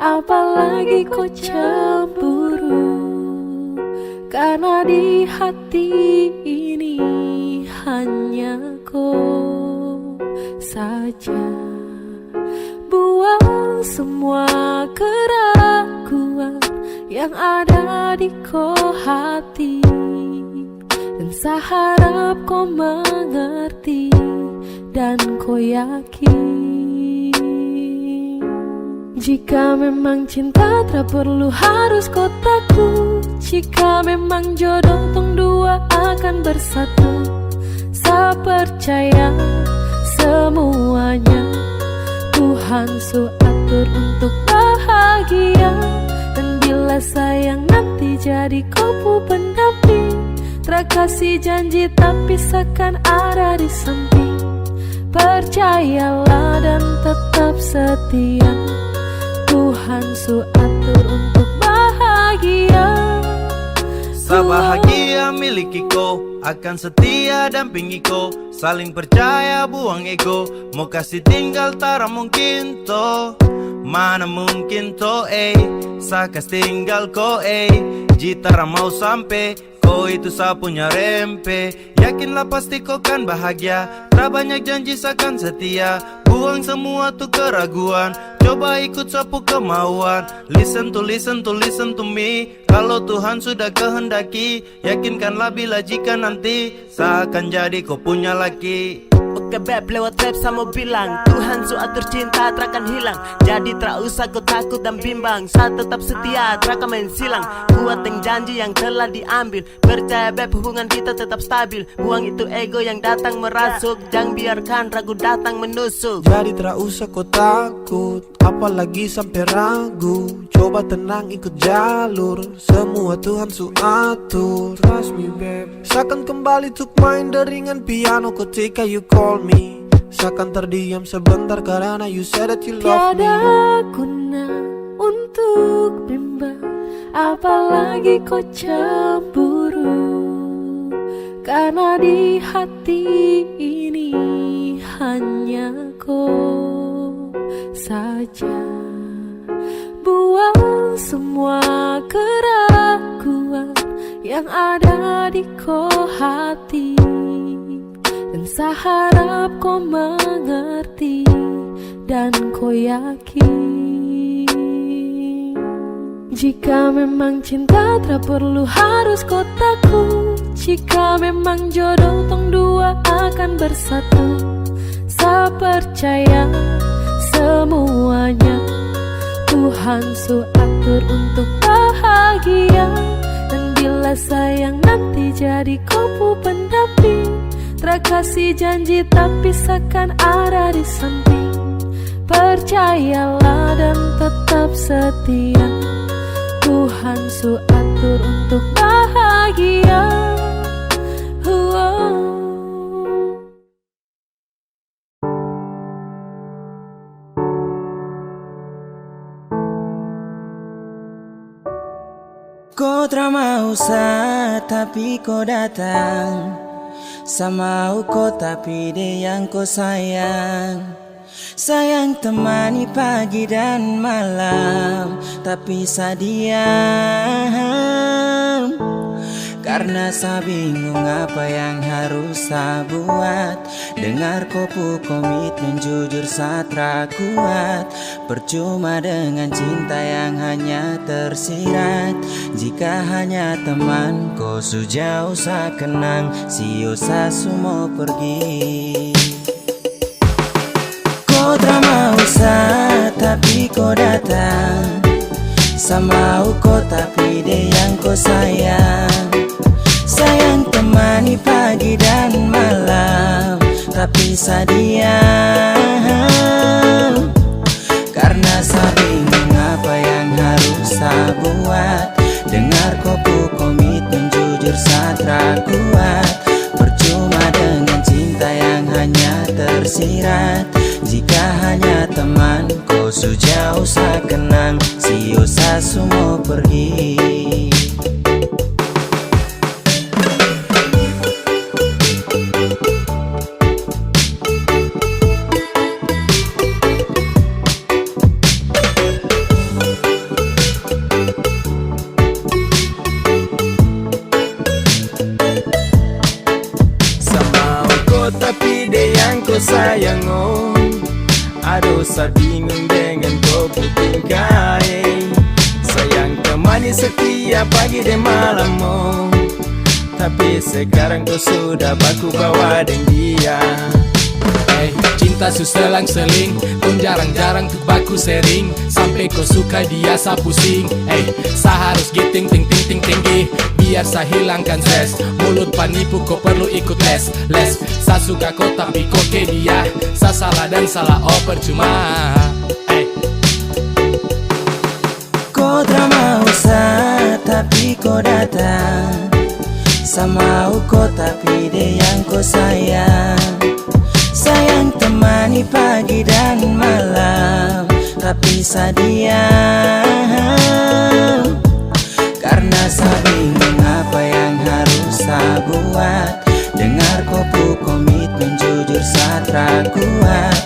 Apalagi kau cemburu, karena di hati ini hanya kau saja. Buang semua keraguan yang ada di kau hati, dan saya harap kau mengerti dan kau yakin. Jika memang cinta tak perlu harus kau takut, jika memang jodoh tong dua akan bersatu. Saya percaya semuanya Tuhan su atur untuk bahagia. Dan bila sayang nanti jadi kau pu pendamping, terkasih janji tapi seakan ada di samping. Percayalah dan tetap setia, Tuhan su atur untuk bahagia. Sabahagia miliki kau, akan setia dampingi kau. Saling percaya buang ego, mau kasih tinggal tara mungkin to. Mana mungkin to saya kasih tinggal kau jitara mau sampai. Kau itu saya punya rempe, yakinlah pasti kau kan bahagia. Tak banyak janji seakan setia, buang semua tuh keraguan. Coba ikut sapu kemauan. Listen to me. Kalau Tuhan sudah kehendaki, yakinkanlah bila jika nanti saya akan jadi kau punya laki. Oke beb, lewat rap saya mau bilang, Tuhan su atur cinta terakan hilang. Jadi tak usah kau takut dan bimbang, saya tetap setia terakan main silang. Kuat yang janji yang telah diambil, percaya beb hubungan kita tetap stabil. Buang itu ego yang datang merasuk, jangan biarkan ragu datang menusuk. Jadi tak usah kau takut, apalagi sampai ragu. Coba tenang ikut jalur, semua Tuhan su atur. Trust me babe, seakan kembali tuk main deringan piano ketika you call me. Seakan terdiam sebentar karena you said that you love me. Tiada guna untuk bimbang, apalagi kau cemburu, karena di hati ini hanya kau saja. Buang semua keraguan yang ada di kau hati, dan saya harap kau mengerti dan kau yakin. Jika memang cinta tak perlu harus kau takut, jika memang jodoh tong dua akan bersatu. Saya percaya semuanya Tuhan su atur untuk bahagia. Dan bila sayang nanti jadi kau pu pendamping, terkasih janji tapi seakan ada di samping. Percayalah dan tetap setia, Tuhan su atur untuk bahagia. Kau tak mau tapi kau datang. Sama kau tapi dia yang kau sayang. Sayang temani pagi dan malam, tapi saya diam. Karena saya bingung apa yang harus saya buat. Dengar kau pu komitmen jujur saya tak kuat. Percuma dengan cinta yang hanya tersirat. Jika hanya teman kau sejauh saya kenang, sio saya semua pergi. Kau tak mau tapi kau datang. Sama kau tapi dia yang kau sayang. Sayang temani pagi dan malam, tapi saya diam. Karena saya bingung apa yang harus saya buat. Dengar kau pu komitmen jujur saya tak kuat. Percuma dengan cinta yang hanya tersirat. Jika hanya teman kau sejauh saya kenang, sio saya semua pergi. sa bingung dengan kau tingkai. Sayang temani setiap pagi dan malammu, tapi sekarang kau sudah baku bawa dengan dia. Cinta su selang-seling, kau jarang-jarang tuh baku sering. Sampai kau suka dia sa pusing. Sa harus giting ting ting ting tinggi, biar sa hilangkan stres. Mulut penipu kau perlu ikut les. Sa suka kau tapi kau ke dia. Sa salah dan salah oh percuma. Kau tak mau sa tapi kau datang. Sama kau tapi dia yang kau sayang. Sayang temani pagi dan malam, tapi sa diam. Karena sa bingung apa yang harus sa buat. Dengar kau komitmen jujur sa kuat.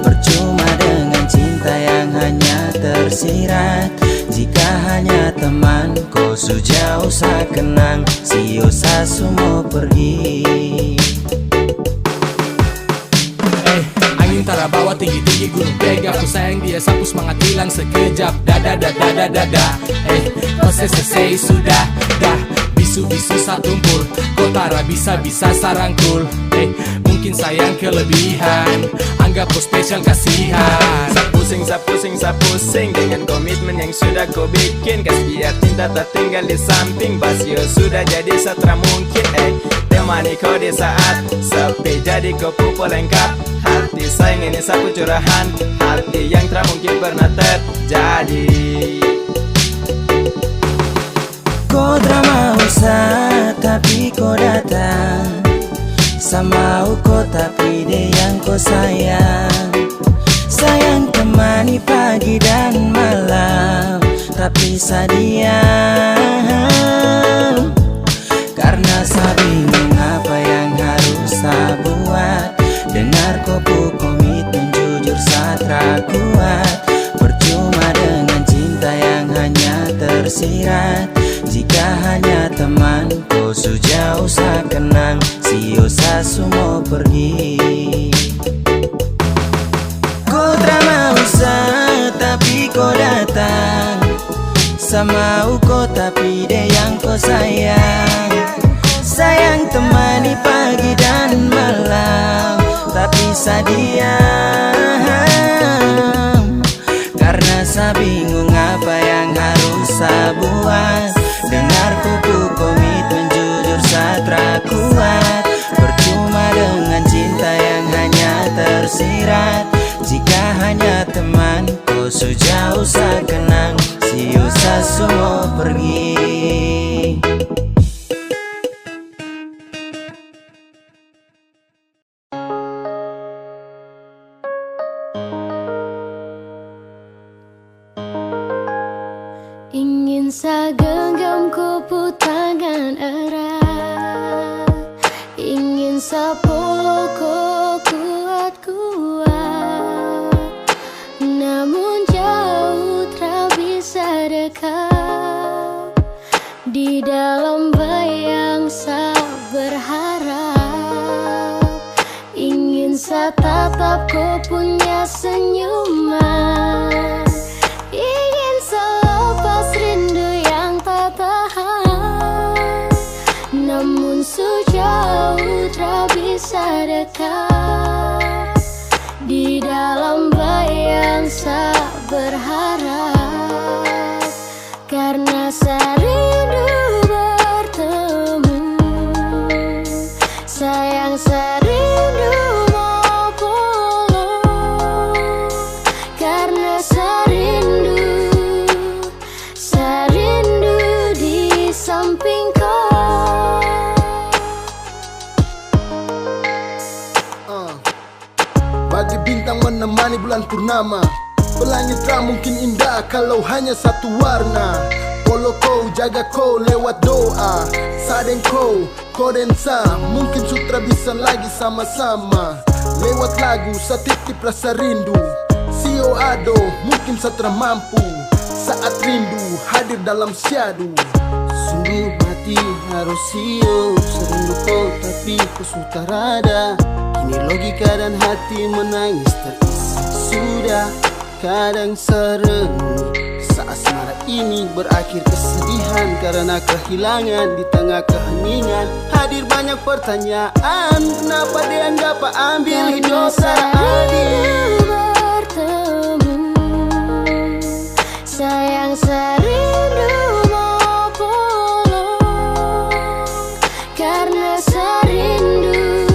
Percuma dengan cinta yang hanya tersirat. Jika hanya teman kau sejauh sa kenang, sio sa semua pergi. Angin tara bawa tinggi-tinggi gunung pega. Ku sayang dia sapu semangat hilang sekejap. Dada. Kau selesai sudah dah. Bisu-bisu sa tumpul, kau tara bisa-bisa sarangkul. Mungkin sayang kelebihan, anggap kau spesial kasihan. Sa pusing dengan komitmen yang sudah kau bikin. Kas biar cinta tak tinggal di samping. Basio sudah jadi satra mungkin. Temani kau di saat sepi, jadi kau pupuk lengkap. Hati sayang ini sapu curahan, hati yang tak mungkin pernah terjadi. Kau tak mau sa tapi kau datang. Sama kau tapi dia yang kau sayang. Sayang temani pagi dan malam, tapi sa diam. Karena sa bingung apa yang harus sa buat. Dengar kau komitmen jujur sa kuat. Percuma dengan cinta yang hanya tersirat. Jika hanya teman kau sejauh sa kenang, sio sa semua pergi. Kau tak mau sa tapi kau datang. Sama kau tapi dia yang kau sayang. Sayang temani pagi dan malam, tapi sa diam. Karena sa bingung apa yang harus sa buat. Dengar kau komitmen jujur sa kuat. Percuma dengan cinta yang hanya tersirat. Jika hanya teman kau sejauh sa kenang, sio sa semua pergi. Ingin sa genggam kupu tangan erat. Ingin sa peluk kuat-kuat. Namun jauh tak bisa dekat. Di dalam bayang sa berharap. Ingin sa tatap kau punya senyuman. Ingin sa lepas rindu yang tak tahan. Namun sejauh tak bisa dekat. Di dalam bayang sa berharap. Karena sa rindu bertemu. Sayang sa rindu mau peluk. Karena sa rindu di samping kau. Bagi bintang menemani bulan purnama. Pelangi tak mungkin indah kalau hanya satu warna. Polo kau, jaga kau lewat doa. Sadeng kau, dan sa. Mungkin sutra bisa lagi sama-sama. Lewat lagu, sa titip rasa rindu. Sio ado, mungkin satra mampu. Saat rindu hadir dalam syadu. Sungguh mati harus sio. Serindu kau tapi kau sudah rada. Kini logika dan hati menangis terisi. sudah kadang serenung. Saat asmara ini berakhir kesedihan karena kehilangan. Di tengah keheningan hadir banyak pertanyaan, kenapa dianggap ambil hidup seadil. Bertemu, sayang serindu mau pulang, karena serindu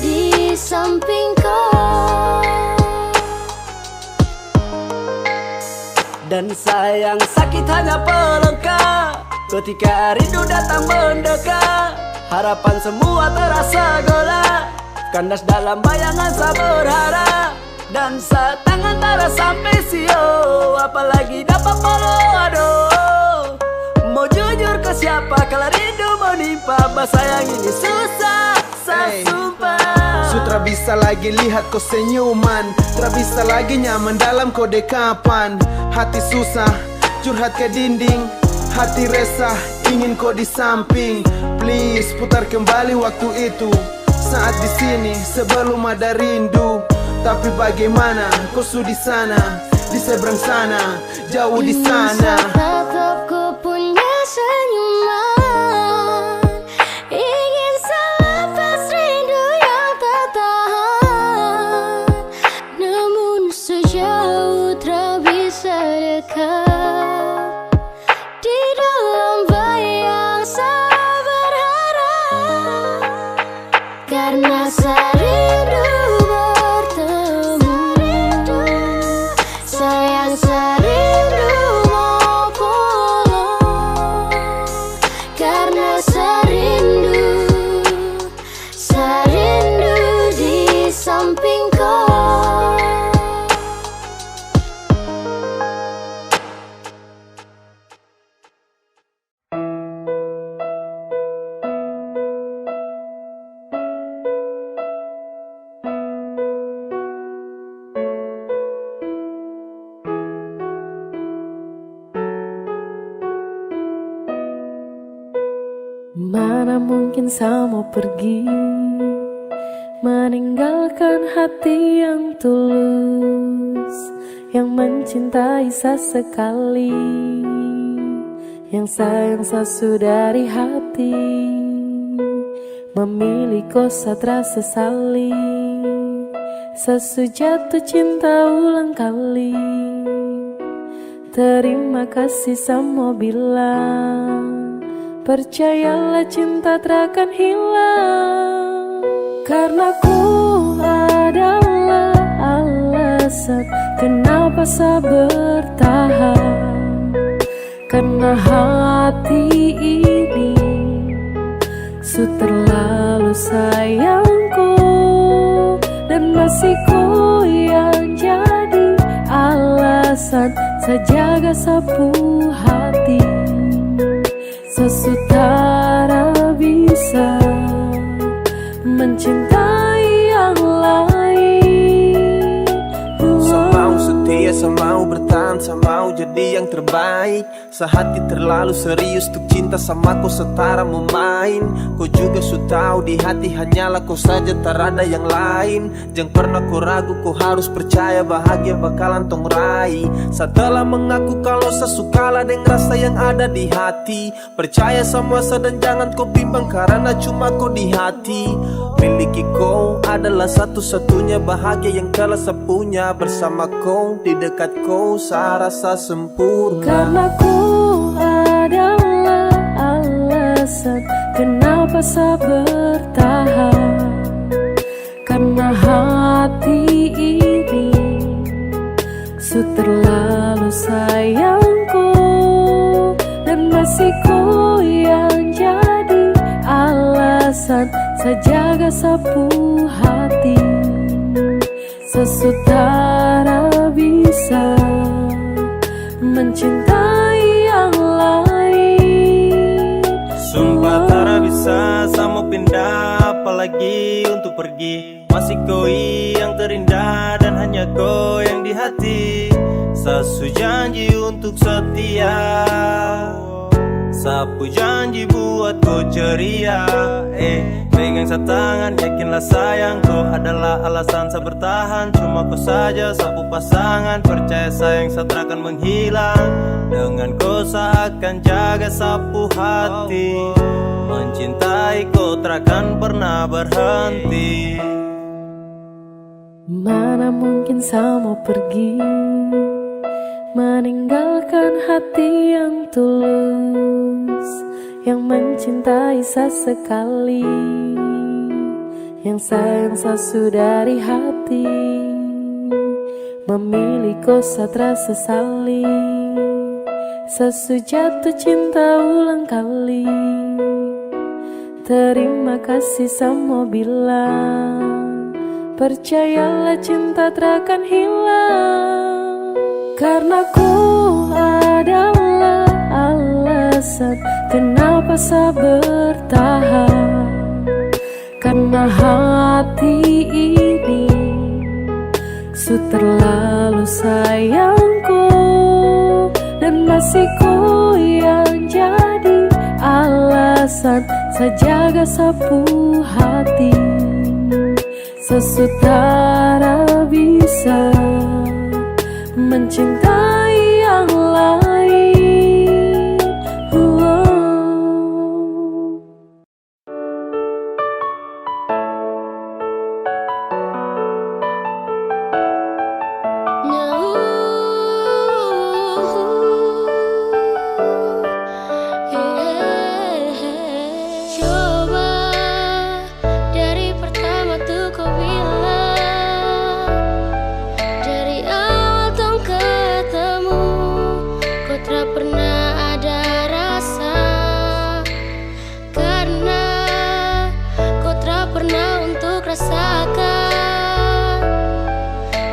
di samping kau. Dan sayang sakit hanya pelengkap ketika rindu datang mendekat. Harapan semua terasa gelap, kandas dalam bayangan saya berharap. Dan saat tangan tak sampai sio, apalagi dapat follow. Aduh, mau jujur ke siapa kalau rindu menimpa. Sayang ini susah, saya sumpah. Sutra bisa lagi lihat kau senyuman, tak bisa lagi nyaman dalam kau dekapan. Hati susah, curhat ke dinding, hati resah, ingin kau di samping. Please putar kembali waktu itu, saat di sini sebelum ada rindu. Tapi bagaimana kau sudah di sana, di seberang sana, jauh di sana. Tetap ku punya senyuman, ingin selepas rindu yang tak tahan. Namun sejauh tak bisa dekat, di dalam bayang saya berharap, karena serindu bertemu. Sayang serindu mau pulang, karena serindu di samping kau. Mana mungkin saya mau pergi, meninggalkan hati yang tulus, yang mencintai sesekali, yang sayang sesudah dari hati. Memilih kau satra sesali, sesujatuh cinta ulang kali. Terima kasih sama bilang, percayalah cinta takkan hilang. Karena ku adalah alasan kenapa saya bertahan. Karena hati ini su terlalu sayangku, dan masih ku yang jadi alasan saya jaga sapu hati. Sesutara bisa mencintai yang lain. Semau setia, semau bertahan, semau jadi yang terbaik. Sehati terlalu serius untuk cinta sama kau setara memain. Kau juga su tahu di hati hanyalah kau saja, tak ada yang lain. Jangan pernah kau ragu, kau harus percaya bahagia bakalan tong raih. Setelah mengaku kalau sesukalah dengan rasa yang ada di hati, percaya semua dan jangan kau bimbang karena cuma kau di hati. Miliki kau adalah satu-satunya bahagia yang telah saya punya. Bersama kau, di dekat kau, saya rasa sempurna. Karena ku adalah alasan kenapa saya bertahan. Karena hati ini su terlalu sayangku, dan masih ku yang jadi alasan saya jaga sapu hati. Sesutara bisa mencintai yang lain. Sumpah tak bisa sama pindah, apalagi untuk pergi. Masih kau yang terindah dan hanya kau yang di hati. Sasu janji untuk setia, sapu janji buat kau ceria. Pegang tangan, yakinlah sayang, kau adalah alasan saya bertahan. Cuma kau saja sapu pasangan, percaya sayang saya takkan menghilang. Dengan kau saya akan jaga sapu hati, mencintai kau takkan pernah berhenti. Mana mungkin saya mau pergi, meninggalkan hati yang tulus, yang mencintai sesekali, yang sayang sesu dari hati. Memilih kau satra sesali, sesu jatuh cinta ulang kali. Terima kasih sama bilang, percayalah cinta takkan hilang. Karena ku adalah alasan kenapa saya bertahan. Karena hati ini su terlalu sayangku, dan masih ku yang jadi alasan saya jaga sapu hati. Sesutara bisa mencintai yang lain. Coba dari pertama tuh kau bilang, dari awal tong ketemu, kau tak pernah ada rasa. Karena kau tak pernah untuk rasakan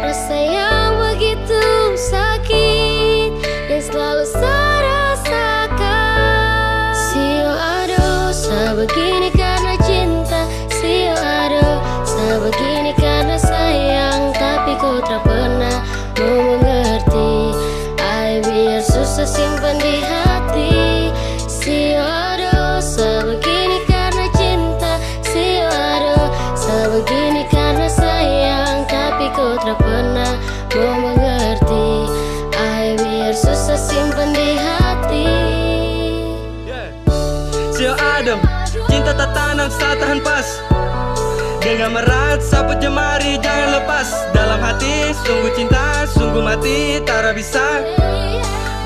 rasa yang begitu sakit yang selalu saya rasakan. Sio aduh, saya begini karena cinta. Sio aduh, saya begini karena sayang. Tapi kau tak pernah mau mengerti. Ay, biar susah simpan di hati. Sio aduh, saya begini karena cinta. Sio aduh, saya begini karena sayang. Tapi kau tak pernah mau mengerti. Ay, biar susah simpan di hati. Sio adem, cinta tak tanam saat tahan pas. Genggam erat, sapu jemari jangan lepas. Dalam hati, sungguh cinta, sungguh mati. Tak bisa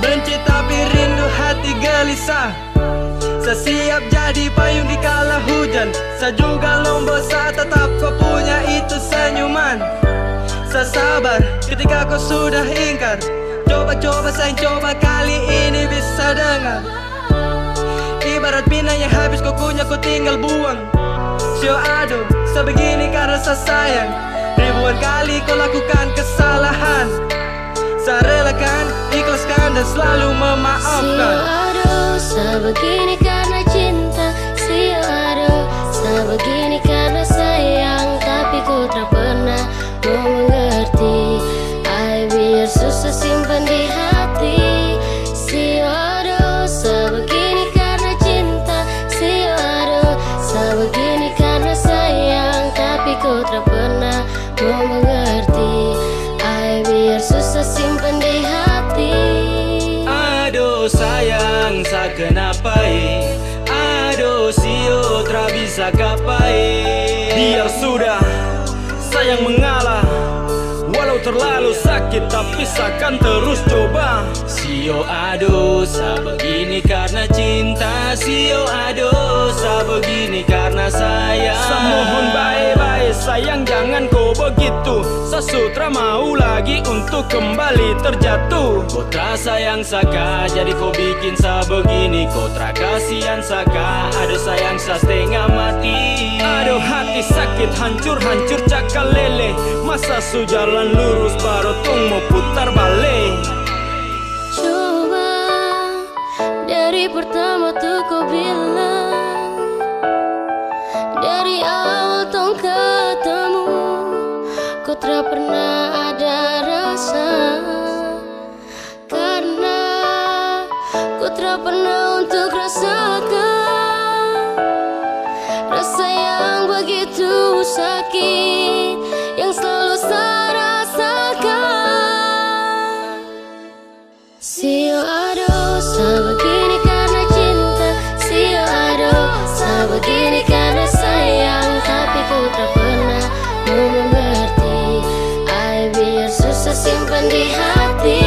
benci tapi rindu hati gelisah. Saya siap jadi payung di kala hujan. Saya juga lombok saat tetap kau punya itu senyuman. Saya sabar ketika kau sudah ingkar. Coba-coba sayang, coba kali ini bisa dengar. Ibarat pina yang habis kau kunyah, kau tinggal buang. Sio aduh, saya begini karena saya sayang. Ribuan kali kau lakukan kesalahan. Saya relakan, ikhlaskan dan selalu memaafkan. Sio aduh, saya begini karena cinta. Sio aduh, saya begini karena sayang. Tapi kau tak pernah mau mengerti. Ay, biar susah simpan di hati. Sio aduh, saya begini karena cinta. Sio aduh, saya begini karena sayang. Tapi kau tak pernah mau mengerti. Ay, biar susah simpan di hati. Aduh sayang, sa kenapa aduh sio tra bisa kapai. Biar sudah, sayang mengalah. Walau terlalu sakit tapi sakan terus coba. Sio aduh, sa begini karena cinta. Sio aduh, sa begini karena sayang. Sa mohon baik-baik sayang, jangan kau begitu. Sa sutra mau lagi untuk kembali terjatuh. Kau tra sayang saka, jadi kau bikin sa begini. Kau tra kasihan saka, aduh sayang sa setengah mati. Aduh hati sakit, hancur-hancur cakal lele. Masa su jalan lurus baru tung mau putar balik. Coba dari pertama tuh kau bilang, dari awal tong ketemu, kau tak pernah ada rasa. Karena kau tak pernah untuk rasakan rasa yang Sio aduh, sebegini karena cinta. Sio aduh, sebegini karena sayang. Tapi ku tak pernah mau mengerti. Ay, biar susah simpan di hati.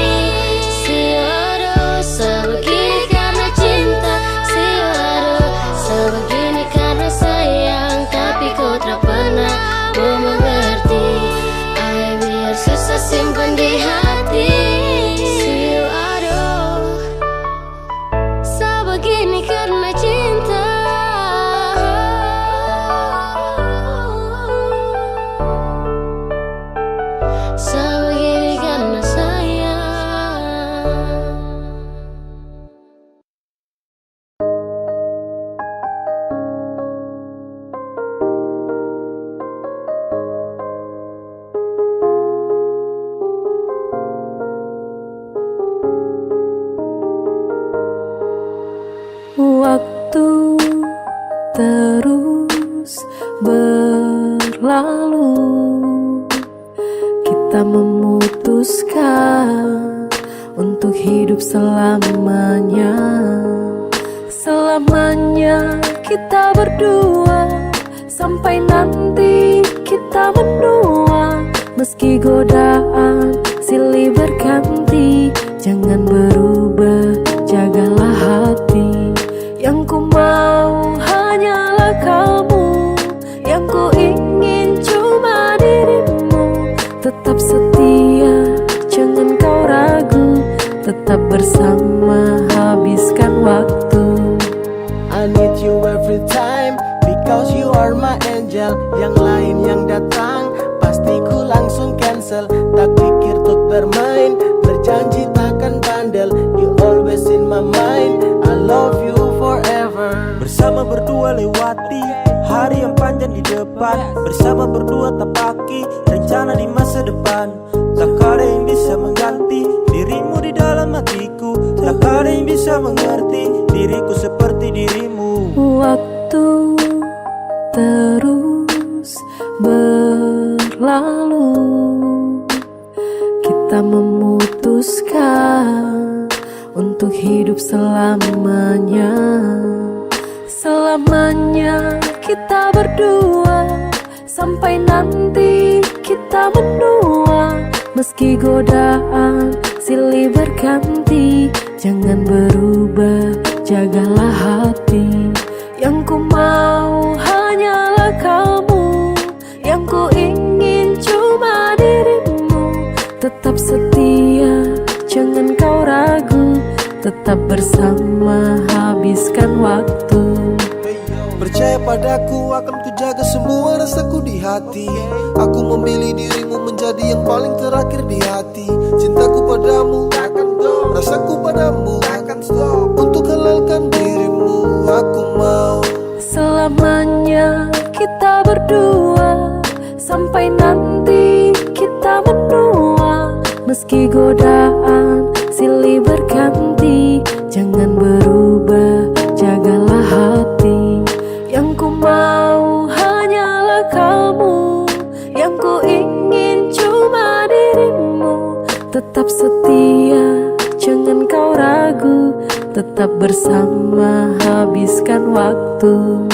Sio aduh, sebegini karena cinta. Sio aduh, sebegini karena sayang. Tapi ku tak pernah mau mengerti. Ay, biar susah simpan di hati. Sio aduh, sebegini karena cinta. Sebegini karena sayang. Waktu terus berlalu, kita memutuskan untuk hidup selamanya. Selamanya kita berdua, sampai nanti kita menua. Meski godaan silih berganti, jangan berubah, jagalah hati. Yang ku mau hanyalah kamu, yang ku ingin cuma dirimu. Tetap setia, jangan kau ragu, tetap bersama, habiskan waktu. I need you every time, because you are my angel. Yang lain yang datang, pasti ku langsung cancel. Tak pikir untuk bermain, berjanji takkan bandel. You always in my mind, I love you forever. Bersama berdua lewati hari yang panjang di depan. Bersama berdua tapaki rencana di masa depan. Tak ada yang bisa mengganti dirimu di dalam hatiku. Tak ada yang bisa mengerti diriku seperti dirimu. Waktu terus berlalu, kita memutuskan untuk hidup selamanya. Selamanya kita berdua, sampai nanti kita menua. Meski godaan silih berganti, jangan berubah, jagalah hati. Yang ku mau hanyalah kamu, yang ku ingin cuma dirimu. Tetap setia, jangan kau ragu, tetap bersama, habiskan waktu. Percaya padaku, akan ku jaga semua rasaku di hati. Aku memilih dirimu menjadi yang paling terakhir di hati. Cintaku padamu takkan stop, rasaku padamu takkan stop. Untuk halalkan dirimu, aku mau Selamanya kita berdua, sampai nanti kita menua. Meski godaan silih berganti, jangan berubah, jagalah hati. Yang ku mau hanyalah kamu, yang ku ingin cuma dirimu. Tetap setia, jangan kau ragu, tetap bersama, habiskan waktu.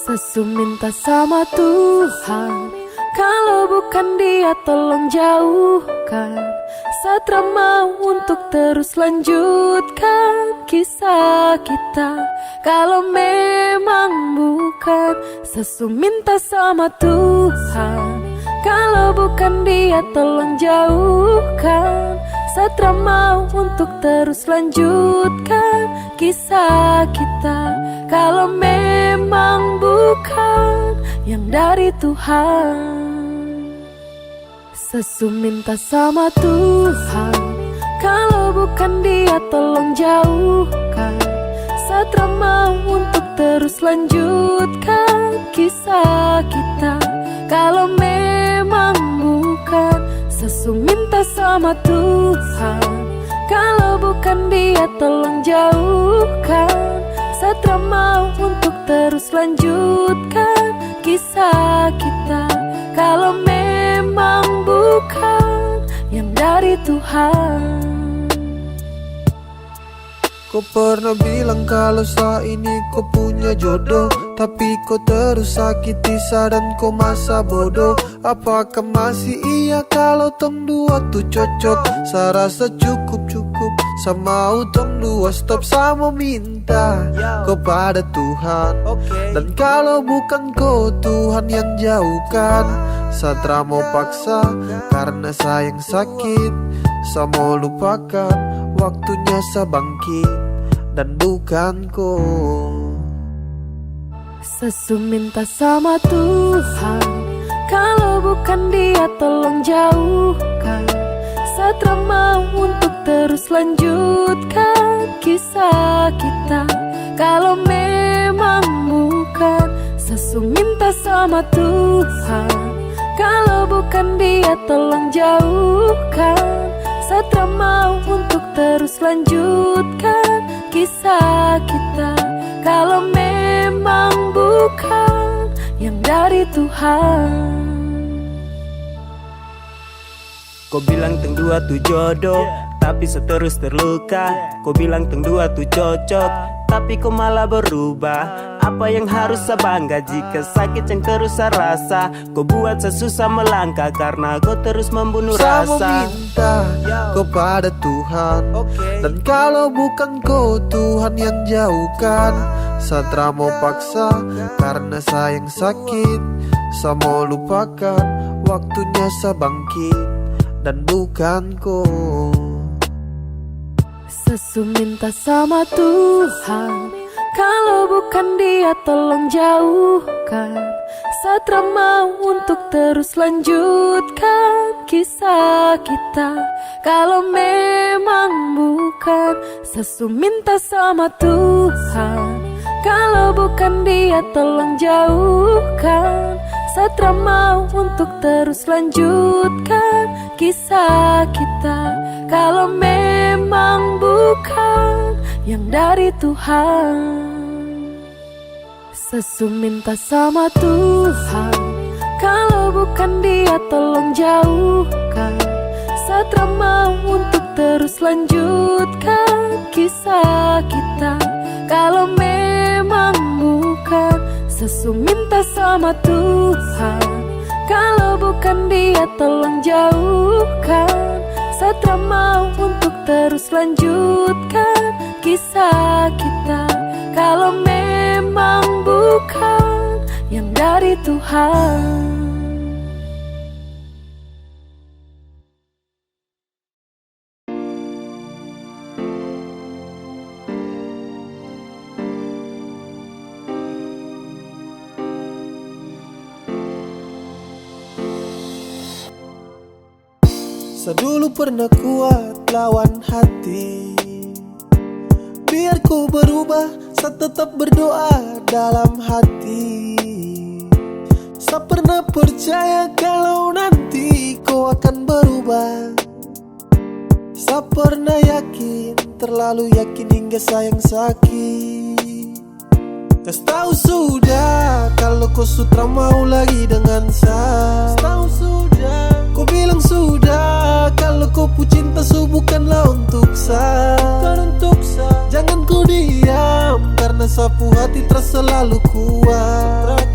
Sesu minta sama Tuhan, kalau bukan Dia tolong jauhkan. Satra mau untuk terus lanjutkan kisah kita. Kalau memang bukan, Sesu minta sama Tuhan, kalau bukan Dia tolong jauhkan. Satra mau untuk terus lanjutkan kisah kita. Kalau memang bukan yang dari Tuhan. Sesu minta sama Tuhan, kalau bukan Dia tolong jauhkan. Satra mau untuk terus lanjutkan kisah kita. Kalau memang bukan, Sesu minta sama Tuhan, kalau bukan Dia tolong jauhkan. Satra mau untuk terus lanjutkan kisah kita. dari Tuhan. Kau pernah bilang kalau saat ini kau punya jodoh, tapi kau terus sakiti dan kau masa bodoh. Apakah masih iya kalau tong dua tuh cocok? Saya rasa cukup sama tong dua stop sama minta kepada Tuhan. Dan kalau bukan kau Tuhan yang jauhkan, Satra mau paksa karena sayang sakit. Saya mau lupakan, waktunya saya bangkit dan bukan kau. Sesu minta sama Tuhan, kalau bukan Dia tolong jauhkan. Satra mau untuk terus lanjutkan kisah kita. Kalau memang bukan, Sesu minta sama Tuhan, kalau bukan Dia tolong jauhkan. Satra mau untuk terus lanjutkan kisah kita. Kalau memang bukan yang dari Tuhan. Kau bilang teng dua tuh jodoh, tapi seterus terluka. Kau bilang teng dua tuh cocok, tapi kau malah berubah. Apa yang harus saya bangga jika sakit yang terus saya rasa? Kau buat saya susah melangkah karena kau terus membunuh Saya rasa. minta kepada Tuhan, dan kalau bukan kau Tuhan yang jauhkan. Satra mau paksa karena sayang sakit. Saya mau lupakan, waktunya saya bangkit dan bukan kau. Sesu minta sama Tuhan, kalau bukan Dia tolong jauhkan. Satra mau untuk terus lanjutkan kisah kita. Kalau memang bukan, Sesu minta sama Tuhan, kalau bukan Dia tolong jauhkan. Satra mau untuk terus lanjutkan kisah kita. Kalau memang bukan yang dari Tuhan. Sesu minta sama Tuhan, kalau bukan Dia tolong jauhkan. Satra mau untuk terus lanjutkan kisah kita. Kalau memang bukan, Sesu minta sama Tuhan, kalau bukan Dia tolong jauhkan. Satra mau untuk terus lanjutkan kisah kita. Kalau memang bukan yang dari Tuhan. Saya dulu pernah kuat lawan hati, biar ku berubah, saya tetap berdoa dalam hati. Saya pernah percaya kalau nanti kau akan berubah. Saya pernah yakin, terlalu yakin hingga sayang sakit. Kas tahu sudah kalau kau sutra mau lagi dengan saya. Tahu sudah, kau bilang sudah kalau kau pu cinta bukanlah untuk saya. Jangan kau diam karena sapu hati terasa selalu kuat.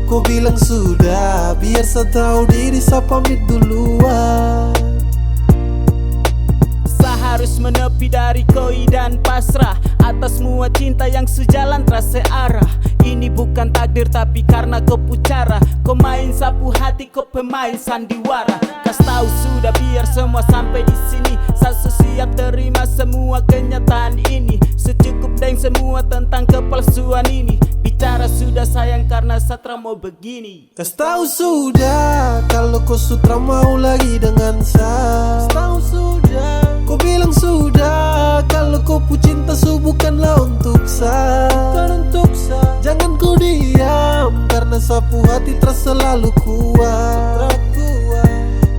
Kau bilang sudah, biar saya tahu diri, saya pamit duluan. Harus menepi dari koi dan pasrah atas semua cinta yang sejalan terasa arah. Ini bukan takdir tapi karena kau pucara. Kau main sapu hati, kau pemain sandiwara. Kas tahu sudah biar semua sampai di sini. Saya siap terima semua kenyataan ini. Secukup dan semua tentang kepalsuan ini. Bicara sudah sayang karena Satra mau begini. Kas tahu sudah kalau kau sutra mau lagi dengan saya. Tahu sudah, kau bilang sudah kalau kau pu cinta bukanlah untuk saya. Jangan kau diam karena sapu hati terasa selalu kuat.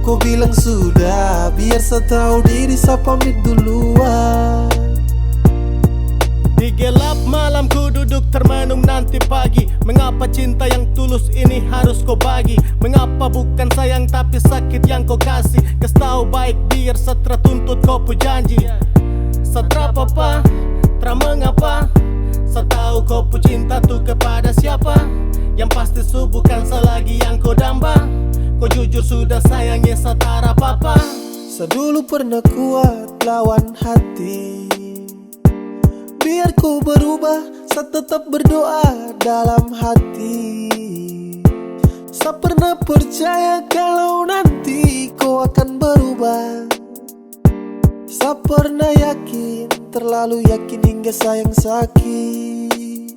Kau bilang sudah, biar saya tahu diri, saya pamit duluan. Di gelap malam ku duduk termenung nanti pagi. Mengapa cinta yang tulus ini harus kau bagi? Mengapa bukan sayang tapi sakit yang kau kasih? Kasih tahu baik biar setelah tuntut kau pu janji. Setelah apa, terang mengapa? Saya tahu kau pu cinta tu kepada siapa? Yang pasti su bukan selagi yang kau damba. Kau jujur sudah sayangnya setara apa-apa. Saya dulu pernah kuat lawan hati, biar ku berubah, saya tetap berdoa dalam hati. Saya pernah percaya kalau nanti kau akan berubah. Saya pernah yakin, terlalu yakin hingga sayang sakit.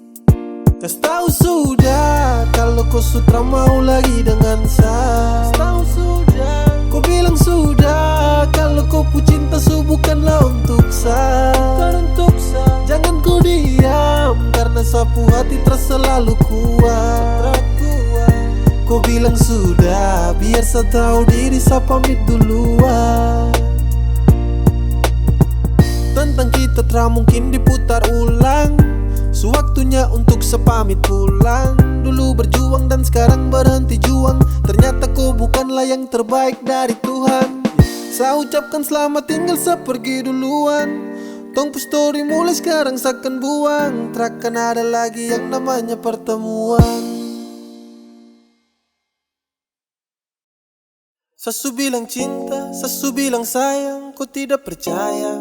Kasih tahu sudah kalau kau sudah mau lagi dengan saya. Kasih tahu sudah, kau bilang sudah kalau kau pu cinta su bukanlah untuk saya. Jangan kau diam karena sapu hati terasa selalu kuat. Kau bilang sudah biar saya tahu diri saya pamit duluan. Tentang kita tak mungkin diputar ulang. Sewaktunya untuk sepamit pulang. Dulu berjuang dan sekarang berhenti juang. Ternyata kau bukanlah yang terbaik dari Tuhan. Saya ucapkan selamat tinggal, saya pergi duluan. Tong pu story mulai sekarang saya akan buang. Takkan ada lagi yang namanya pertemuan. Sesu bilang cinta, sesu bilang sayang, kau tidak percaya.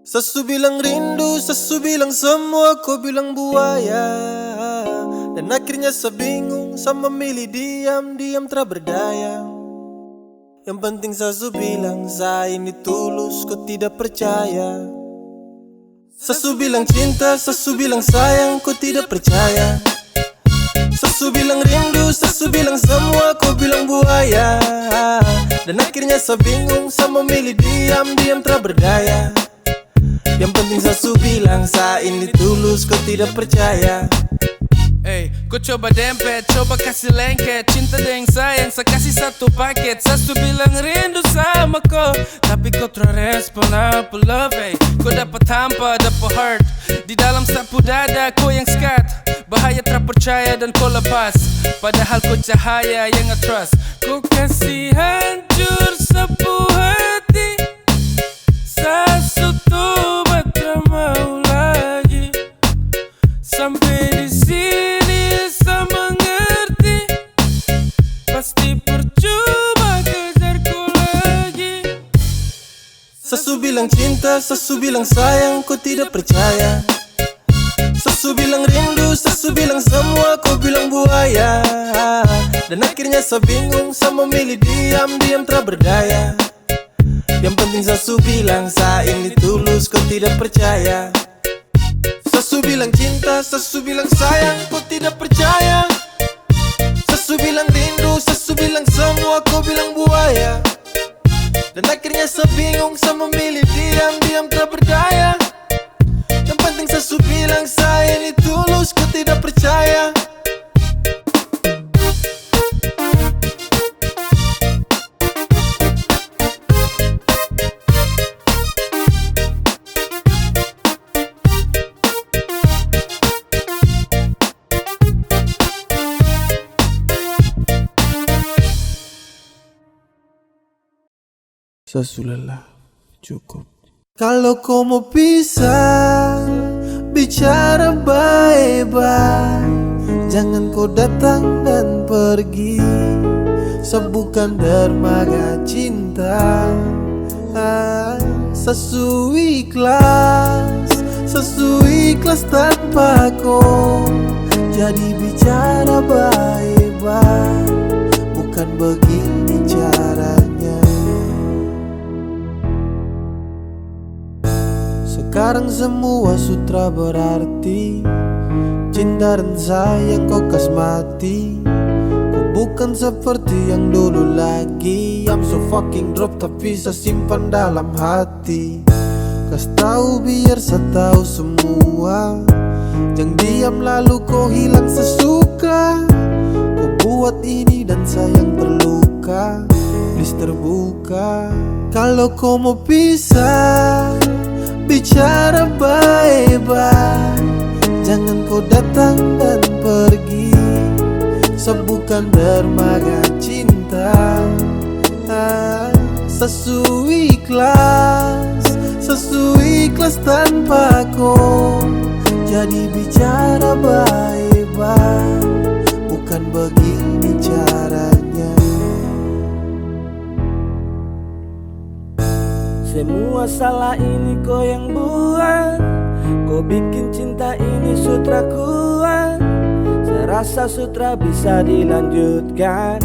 Sesu bilang rindu, sesu bilang semua, kau bilang buaya. Dan akhirnya saya bingung, saya memilih diam, diam tak berdaya. Yang penting sesu bilang saya ini tulus, kau tidak percaya. Sesu bilang cinta, sesu bilang sayang, kau tidak percaya. Sesu bilang rindu, sesu bilang semua, kau bilang buaya. Dan akhirnya saya bingung, saya memilih diam, diam tak berdaya. Yang penting sesu bilang saya ini tulus, kau tidak percaya. Hey, kau coba dempet, coba kasih lengket. Cinta dengan sayang, saya kasih satu paket. Sesu bilang rindu sama kau, tapi kau terrespon apa love. Hey, kau dapat hampa, dapat heart. Di dalam sapu dada kau yang skat. Bahaya tak percaya dan kau lepas. Padahal kau cahaya yang nge-trust. Kau kasih hancur sapu hati. Sesu tuh tak mau lagi. Sampai di sini saya mengerti. Pasti percuma kejarku lagi. Sesu bilang cinta, sesu bilang sayang, kau tidak percaya. Sesu bilang rindu, sesu bilang semua, kau bilang buaya. Dan akhirnya saya bingung, saya memilih diam, diam tak berdaya. Yang penting sesu bilang saya ini tulus, kau tidak percaya. Sesu bilang cinta, sesu bilang sayang, kau tidak percaya. Sesu bilang rindu, sesu bilang semua, kau bilang buaya. Dan akhirnya saya bingung, saya memilih diam, diam tak berdaya. Yang penting sesu bilang saya ini tulus, kau tidak percaya. Sesu lelah, cukup. Kalau kau mau pisah, bicara baik-baik. Jangan kau datang dan pergi. Saya bukan dermaga cinta. Sesu ikhlas tanpa kau. Jadi bicara baik-baik. Bukan begini caranya. Sekarang semua sutra berarti. Cinta dan sayang kau kasmati. Kau bukan seperti yang dulu lagi. I'm so fucking drop tapi saya simpan dalam hati. Kasih tahu biar saya tahu semua. Jangan diam lalu kau hilang sesuka. Kau buat ini dan sayang terluka. Please terbuka. Kalau kau mau pisah, bicara baik-baik. Jangan kau datang dan pergi, sebutkan dermaga cinta. Sesuai ikhlas tanpa kau. Jadi bicara baik-baik, bukan begini caranya. Semua salah ini kau yang buat. Kau bikin cinta ini sutra kuat. Saya rasa sutra bisa dilanjutkan,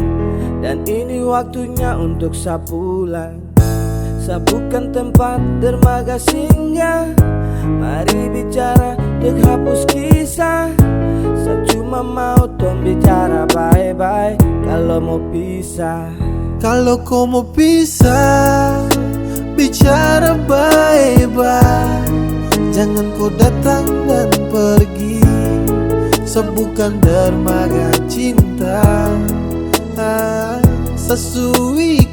dan ini waktunya untuk sapulan. Sabukan tempat dermaga singgah. Mari bicara dek hapus kisah. Saya cuma mau tom bicara bye-bye. Kalau mau pisah, kalau kau mau pisah, bicara baik-baik. Jangan kau datang dan pergi, sebutkan dermaga cinta. Sesuai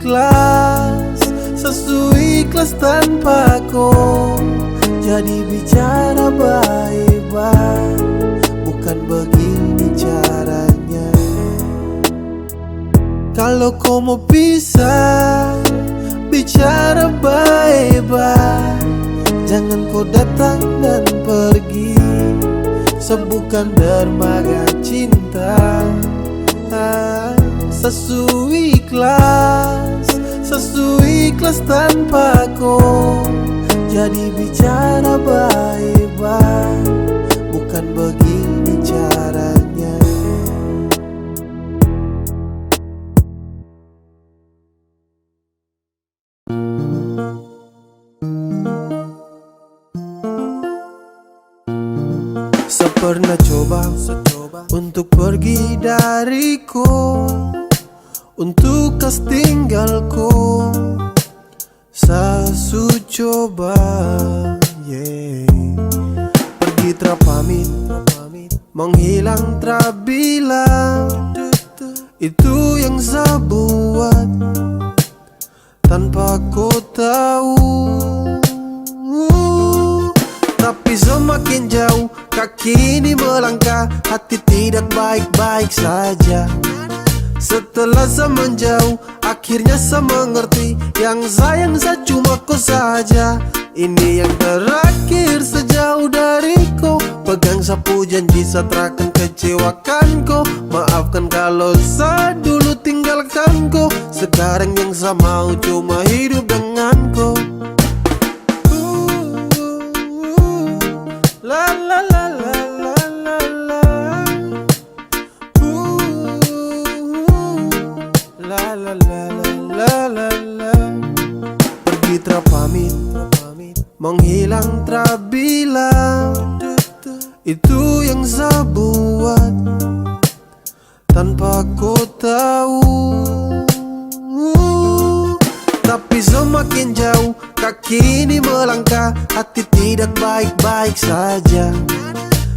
ikhlas tanpa kau. Jadi bicara baik-baik, bukan begini caranya. Kalau kau mau pisah, bicara baik-baik. Jangan kau datang dan pergi, sebutkan dermaga cinta. Sesuai ikhlas tanpa kau. Jadi bicara baik-baik, bukan begini caranya. Saya pernah coba untuk pergi dariku, untuk kas tinggalku. Saya coba, pergi terpamit, menghilang terbilang. Itu yang saya buat tanpa kau tahu. Tapi semakin jauh kaki ini melangkah, hati tidak baik-baik saja. Setelah saya menjauh, akhirnya saya mengerti, yang sayang saya cuma kau saja. Ini yang terakhir sejauh dariku. Pegang sapu janji saya takkan kecewakan kau. Maafkan kalau saya dulu tinggalkan kau. Sekarang yang saya mau cuma hidup dengan kau. La la la la la la la. La la la la la la. Pergi terpamit, menghilang terbilang. Itu yang saya buat tanpa kau tahu. Tapi semakin jauh kaki ini melangkah, hati tidak baik-baik saja.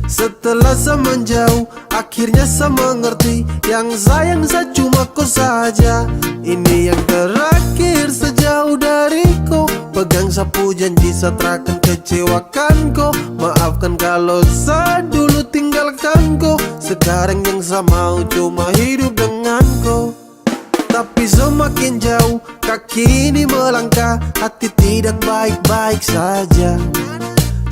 Setelah saya menjauh, akhirnya saya mengerti, yang sayang saya cuma kau saja. Ini yang terakhir sejauh dariku. Pegang sapu janji saya takkan kecewakan kau. Maafkan kalau saya dulu tinggalkan kau. Sekarang yang saya mau cuma hidup dengan kau. Tapi semakin jauh kaki ini melangkah, hati tidak baik-baik saja.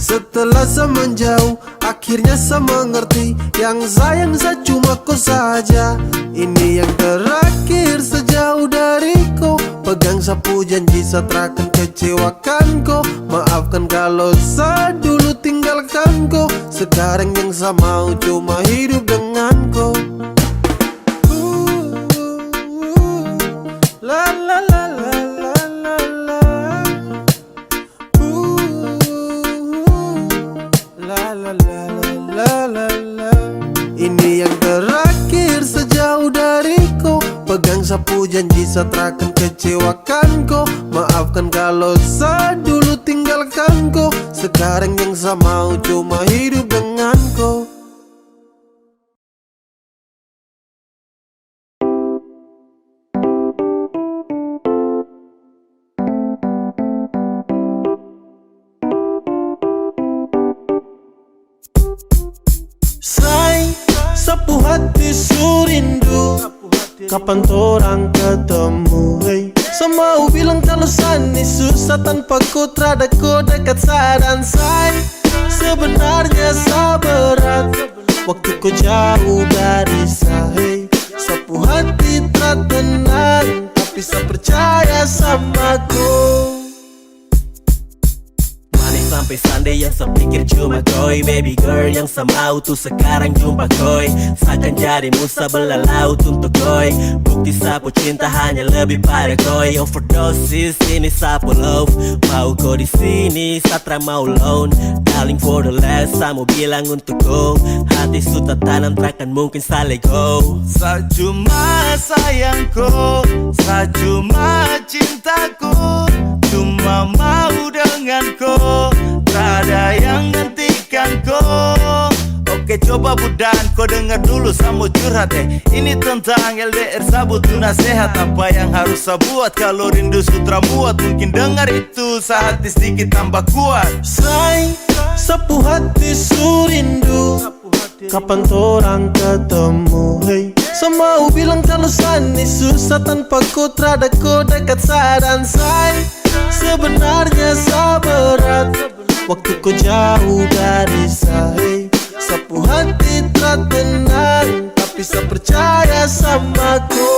Setelah saya menjauh, akhirnya saya mengerti, yang sayang saya cuma kau saja. Ini yang terakhir sejauh dariku. Pegang sapu janji saya takkan kecewakan kau. Maafkan kalau saya dulu tinggalkan kau. Sekarang yang saya mau cuma hidup dengan kau. La la la la la la la. La la la la la la. Ini yang terakhir sejauh dariku. Pegang sapu janji saya takkan kecewakan kau. Maafkan kalau saya dulu tinggalkan kau. Sekarang yang saya mau cuma hidup dengan kau. Say, sapu hati surindu, kapan torang ketemu, hey. Semau bilang kalau sani susah tanpa ku terada ku dekat sadan. Say, sebenarnya sabarat waktu ku jauh dari saya. Sapu hati tak tenang, tapi saya percaya sama ku. Sampai Sunday yang sepikir cuma koi. Baby girl yang semau tuh sekarang jumpa koi. Seakan jadi musa belalau untuk koi. Bukti sapu cinta hanya lebih pada koi. Overdosis ini sapu love. Mau kau di sini Satra mau loan. Darling for the last saya mau bilang untuk kau. Hati sudah tanam takkan mungkin saling go. Sa cuma sayangku, sa cuma cintaku, cuma mau denganku, tak ada yang gantikanku. Oke coba budan, kau dengar dulu saya mau curhat Ini tentang LDR saya butuh nasihat. Apa yang harus saya buat kalau rindu sutra muat? Mungkin dengar itu saat hati sedikit tambah kuat. Say, sapu hati surindu, kapan torang ketemu, hey. Semau bilang kalau sani susah tanpa ku terada ku dekat sadan. Say, sebenarnya sabarat waktu ku jauh dari saya. Sapu hati tak tenang, tapi saya percaya sama ku.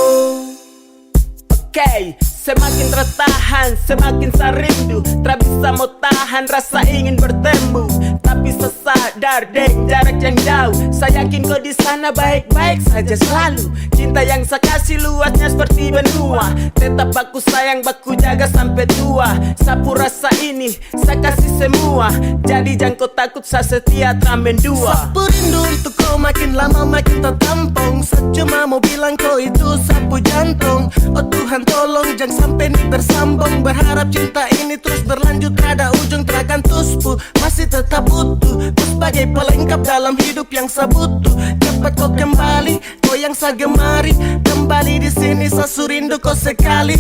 Okay, semakin tertahan, semakin saya rindu. Tak bisa mau tahan rasa ingin bertemu. Tapi saya sadar deng jarak yang jauh. Saya yakin kau di sana baik-baik saja selalu. Cinta yang saya kasih luasnya seperti benua. Tetap aku sayang, aku jaga sampai tua. Sapu rasa ini saya kasih semua. Jadi jangan kau takut, saya setia tramen dua. Sapu rindu untuk kau makin lama makin tertampung. Saya cuma mau bilang kau itu sapu jantung. Oh Tuhan tolong jangan sampai ini bersambung. Berharap cinta ini terus berlanjut, ada ujung terakan tuspu. Masih tetap utuh, kau sebagai pelengkap dalam hidup yang saya butuh. Cepat kau kembali, kau yang saya gemari. Kembali di sini saya surindu kau sekali.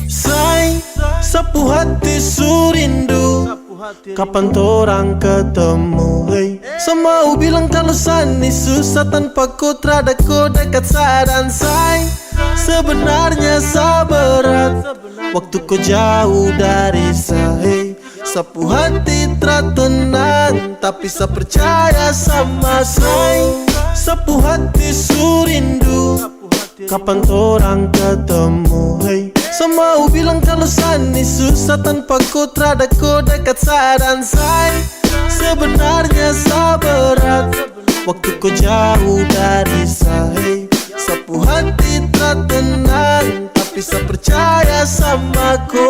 Say, sapu hati surindu, kapan torang ketemu, hey. Semau bilang kalau sani susah tanpa ku terada ku dekat sadan. Say, sebenarnya sabarat waktu ku jauh dari saya. Sapu hati tak tenang, tapi saya percaya sama saya. Sapu hati surindu, kapan torang ketemu, hey. Semau bilang kalau sani susah tanpa ku terada ku dekat sadan. Say, sebenarnya sabarat waktu ku jauh dari saya. Sapu hati tak tenang, tapi saya percaya sama ku.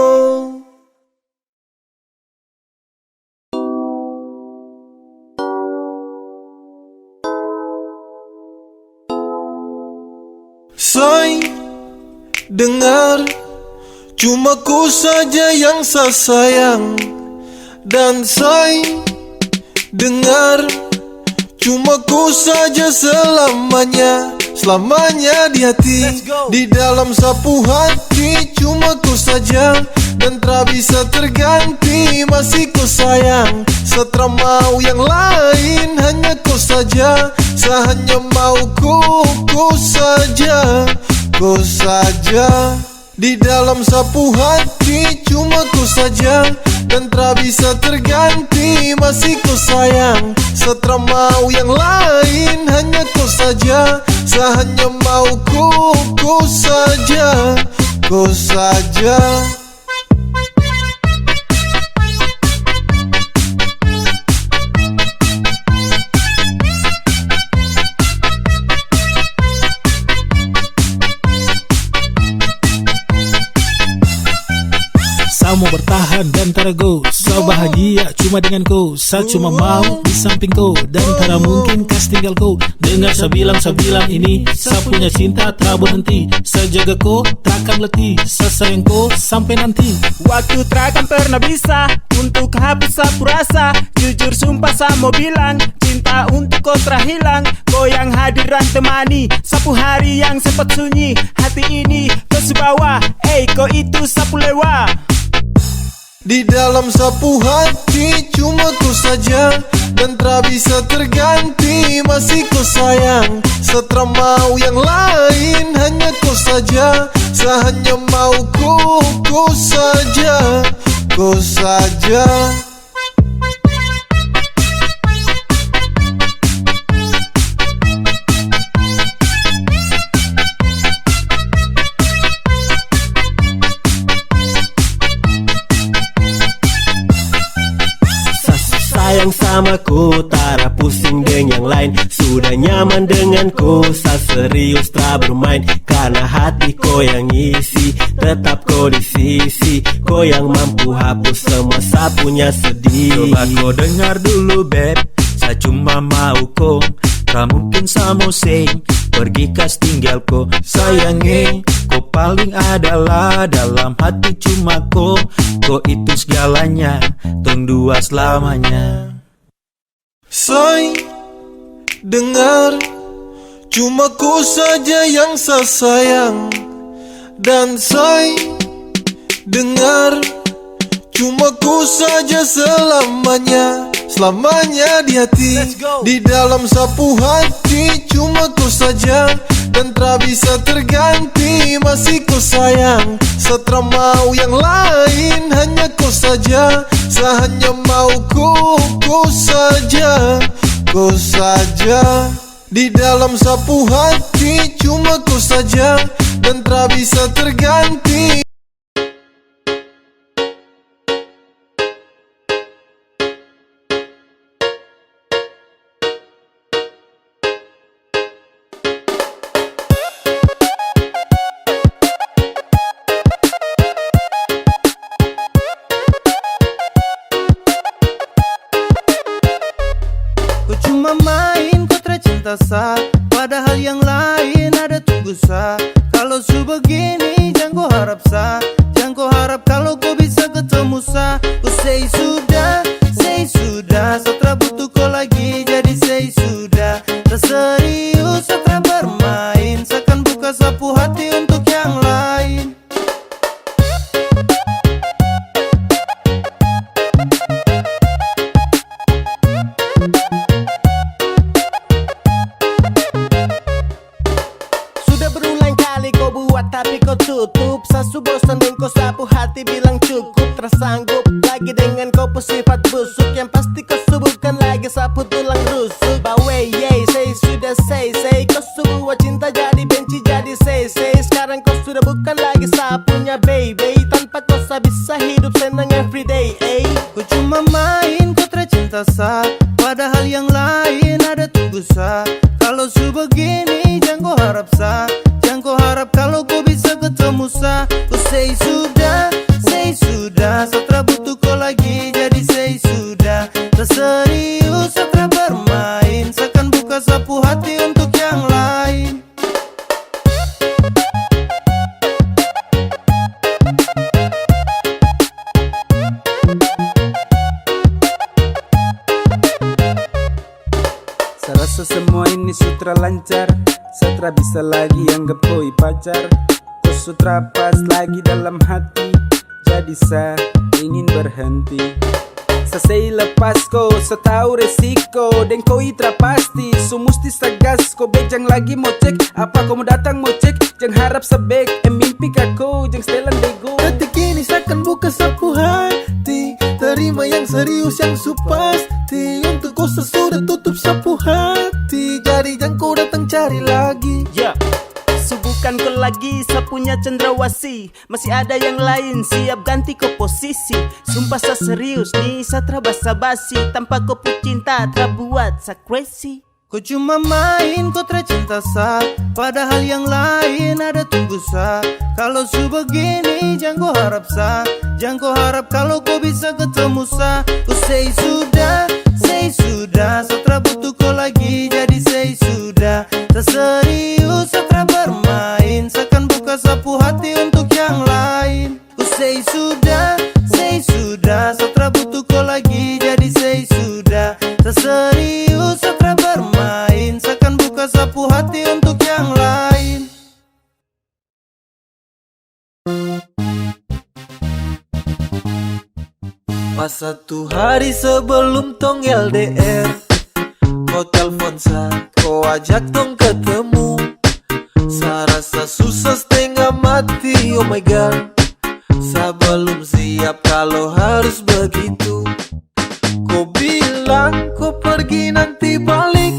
Say, dengar, cuma ku saja yang saya sayang. Dan say, dengar, cuma ku saja selamanya. Selamanya di hati, di dalam sapu hati. Cuma ku saja dan tak bisa terganti. Masih ku sayang, setra mau yang lain. Hanya ku saja, saya hanya mau ku saja. Ku saja di dalam sapu hati. Cuma ku saja dan tak bisa terganti. Masih ku sayang, setra mau yang lain. Hanya ku saja, saya hanya mau ku saja. Ku saja. Saya mau bertahan dan terago. Saya bahagia cuma dengan kau. Saya cuma mau di samping kau. Dan tak mungkin kas tinggal kau. Dengar saya bilang ini saya punya cinta tak berhenti. Saya jaga kau takkan letih. Saya sayang kau sampai nanti. Waktu takkan pernah bisa untuk hapus sapu rasa. Jujur sumpah saya mau bilang, cinta untuk kau terhilang. Kau yang hadiran temani sapu hari yang sempat sunyi. Hati ini kau sebawa, kau itu sapu lewa. Di dalam sapu hati cuma ku saja, dan tak bisa terganti, masih ku sayang. Setelah mau yang lain hanya ku saja, sehanya mau ku saja, ku saja. Sayang sama ku, tak pusing dengan yang lain. Sudah nyaman denganku, tak serius tak bermain. Karena hati ko yang isi, tetap ko di sisi. Ko yang mampu hapus semua sapunya sedih. Coba ko dengar dulu beb, saya cuma mau ko. Tak mungkin sama sing pergi kas tinggal ko. Sayangi, ko paling adalah dalam hati cuma ko. Ko itu segalanya, tong dua selamanya. Say, dengar, cuma ku saja yang saya sayang. Dan say, dengar, cuma ku saja selamanya. Selamanya di hati, di dalam sapu hati cuma ku saja, dan tak bisa terganti, masih ku sayang. Setelah mau yang lain hanya ku saja, sehanya mau ku saja, ku saja. Di dalam sapu hati cuma ku saja, dan tak bisa terganti. Cuma main kontra cinta sah, padahal yang lain ada tunggu sah. Kalau su begini jangan kau harap sah, jangan kau harap kalau kau bisa ketemu sah. Ku say sudah, setelah butuh kau lagi, jadi say sudah. Tak serius setelah bermain, seakan buka sapu hati untuk yang lain. Tapi kau tutup, sasu bosan dan kau sapu hati bilang cukup. Tersanggup lagi dengan kau sifat busuk, yang pasti kau subuhkan lagi sapu tulang rusuk. Bawe yey, say sudah say kau sebuah cinta jadi benci jadi say. Sekarang kau sudah bukan lagi sapunya baby, tanpa kau bisa hidup senang everyday. Ku cuma main kontra cinta sah, padahal yang lain ada tunggu sah. Kalau su begini jangan kau harap sah, jangan kau harap kalau kau bisa ketemu sah. Ku say sudah, setelah butuh kau lagi, jadi say sudah. Tak serius setelah bermain, seakan buka sapu hati untuk yang lain. Saya rasa semua ini sutra lancar, setra bisa lagi anggap koi pacar. Kau sutra pas lagi dalam hati, jadi saya ingin berhenti. Saya lepas kau, saya tahu resiko, dan kau itra pasti. So musti sagas, kau bejang lagi mau cek. Apa kau mau datang mau cek, jangan harap sebek. Mimpi kau, jangan setelan dego. Detik ini seakan buka sapu hati, terima yang serius yang supasti. Untuk kau sesudah tutup sapu hati, jadi jangan kau datang cari lagi. Subuhkan kau lagi sapunya cendrawasih, masih ada yang lain siap ganti kau posisi. Sumpah saya serius nih, saya tra basa-basi, tanpa kau cinta tra buat saya crazy. Kau cuma main kontra cinta sah, padahal yang lain ada tunggu sah. Kalau su begini jangan kau harap sah, jangan kau harap kalau kau bisa ketemu sah. Ku say sudah, setelah butuh kau lagi, jadi say sudah. Tak serius setelah bermain, seakan buka sapu hati untuk yang lain. Ku say sudah, setelah butuh kau lagi, jadi say sudah. Tak serius setelah bermain, seakan buka sapu hati untuk yang lain. Pas satu hari sebelum tong LDR, kau telpon sa, kau ajak tong ketemu. Sa rasa susah setengah mati, oh my god. Sa belum siap kalau harus begitu. Kau bilang kau pergi nanti balik,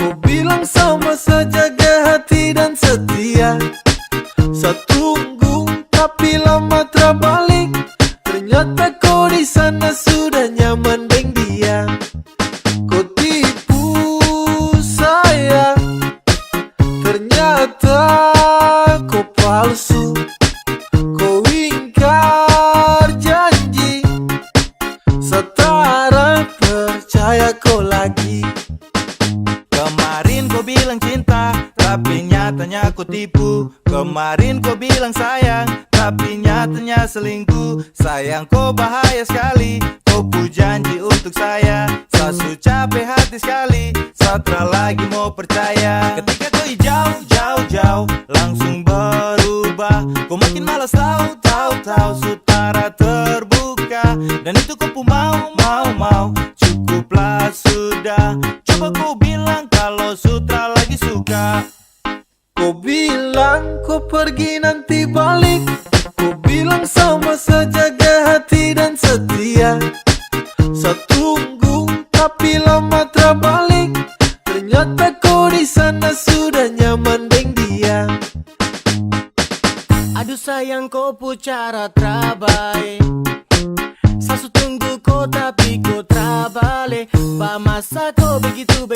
kau bilang sama saja jaga hati dan setia. Sa tunggu tapi lama terbalik, ternyata kau di sana sudah nyaman dengan dia. Kau tipu saya, ternyata kau palsu. Kau ingkar janji, setara percaya kau lagi. Kemarin kau bilang cinta, tapi nyatanya kau tipu. Kemarin kau bilang sayang, tapi nyatanya selingkuh. Sayang kau bahaya sekali, kau pu janji untuk saya. Saya su capek hati sekali, saya tak lagi mau percaya. Ketika kau jauh, langsung berubah. Kau makin malas tahu, sutara terbuka. Dan itu kau pu mau, cukuplah sudah. Coba kau bilang kalau sutra lagi suka. Kau bilang kau pergi nanti balik, kau bilang sama saja jaga hati dan setia. Saya tunggu tapi lama terbalik, ternyata kau di sana sudah nyaman dengan dia. Aduh sayang kau pu cara terbaik. Sasu tunggu kau tapi kau terbalik. Ba masa kau begitu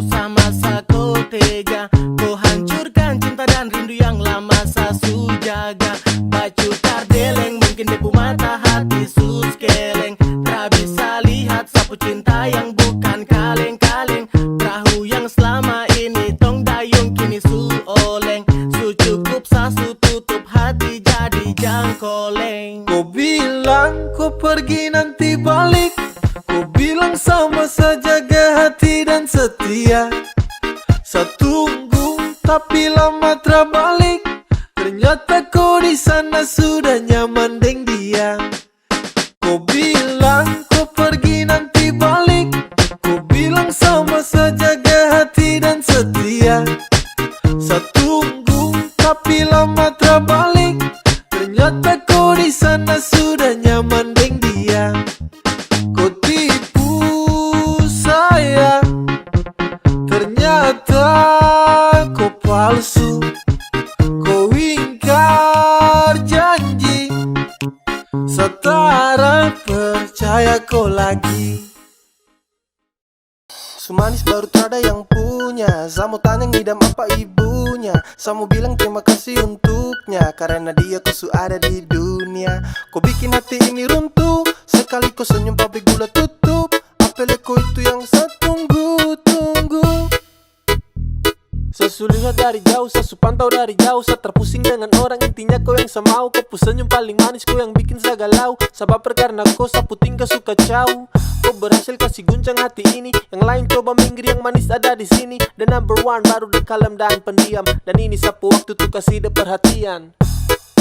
sama masa kau tega. Kau hancurkan cinta dan rindu yang lama sasu jaga. Baju kardeleng mungkin depu mata hati sus keleng. Tak bisa lihat sapu cinta yang bukan kaleng-kaleng. Perahu yang selama ini tong dayung kini su oleng. Su cukup sasu tutup hati jadi jangkoleng. Kau bilang kau pergi nanti balik, kau bilang sama saja jaga hati dan setia. Saya tunggu tapi lama terbalik, ternyata kau di sana sudah nyaman dengan dia. Kau bilang kau pergi nanti balik, kau bilang sama saja jaga hati dan setia. Saya tunggu tapi lama terbalik, ternyata kau di sana sudah nyaman dengan dia. Kau tipu saya, ternyata kau palsu. Kau ingkar janji, setara percaya kau lagi. Sumanis baru tak ada yang punya. Saya mau tanya ngidam apa ibunya. Saya mau bilang terima kasih untuknya, karena dia kau su ada di dunia. Kau bikin hati ini runtuh, sekali kau senyum pabrik gula tutup. Apel kau itu yang saya tunggu. Saya lihat dari jauh, saya pantau dari jauh. Saya terpusing dengan orang, intinya kau yang saya mau. Kau pu senyum paling manis, kau yang bikin saya galau. Saya baper karena kau, saya puting gak suka caw. Kau berhasil kasih guncang hati ini, yang lain coba minggir, yang manis ada di sini. The number one baru the kalem dan pendiam. Dan ini sapu waktu tuh kasih de perhatian.